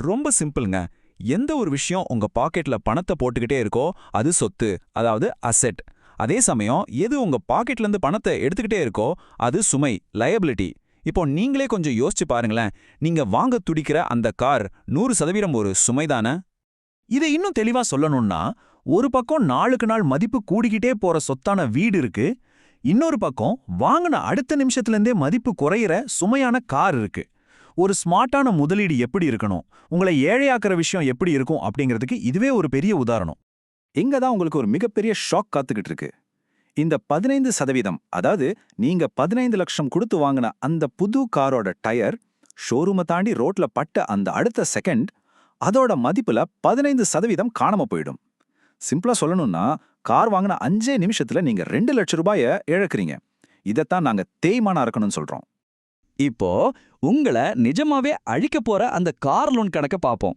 ரொம்ப சிம்பிள்ங்க. எந்த ஒரு விஷயம் உங்க பாக்கெட்ல பணத்தை போட்டுக்கிட்டே இருக்கோ அது சொத்து, அதாவது அசெட். அதே சமயம் எது உங்க பாக்கெட்ல இருந்து பணத்தை எடுத்துக்கிட்டே இருக்கோ அது சுமை, லயபிலிட்டி. இப்போ நீங்களே கொஞ்சம் யோசிச்சு பாருங்களேன். நீங்க வாங்க துடிக்கிற அந்த கார் 100% ஒரு சுமைதானே? இதை இன்னும் தெளிவா சொல்லணும்னா, ஒரு பக்கம் நாளுக்கு நாள் மதிப்பு கூடிக்கிட்டே போற சொத்தான வீடு இருக்கு, இன்னொரு பக்கம் வாங்கின அடுத்த நிமிஷத்துல இருந்தே மதிப்பு குறையிற சுமையான கார் இருக்கு. ஒரு ஸ்மார்ட்டான முதலீடு எப்படி இருக்கணும், உங்களை ஏழையாக்குற விஷயம் எப்படி இருக்கும் அப்படிங்கிறதுக்கு இதுவே ஒரு பெரிய உதாரணம். இங்க தான் உங்களுக்கு ஒரு மிகப்பெரிய ஷாக் காத்துக்கிட்டு இருக்கு. இந்த 15%, அதாவது நீங்க 15 லட்சம் கொடுத்து வாங்கின அந்த புது காரோட டயர் ஷோரூமை தாண்டி ரோட்ல பட்ட அந்த அடுத்த செகண்ட் அதோட மதிப்புல 15% காணாம போயிடும். சிம்பிளா சொல்லணும்னா, கார் வாங்கின 5 நிமிஷத்துல நீங்க 2 லட்சம் ரூபாய இழக்கிறீங்க. இதைத்தான் நாங்க தேய்மானம் இருக்கணும்னு சொல்றோம். இப்போ உங்களை நிஜமாவே அழிக்க போற அந்த கார் லோன் கணக்க பாப்போம்.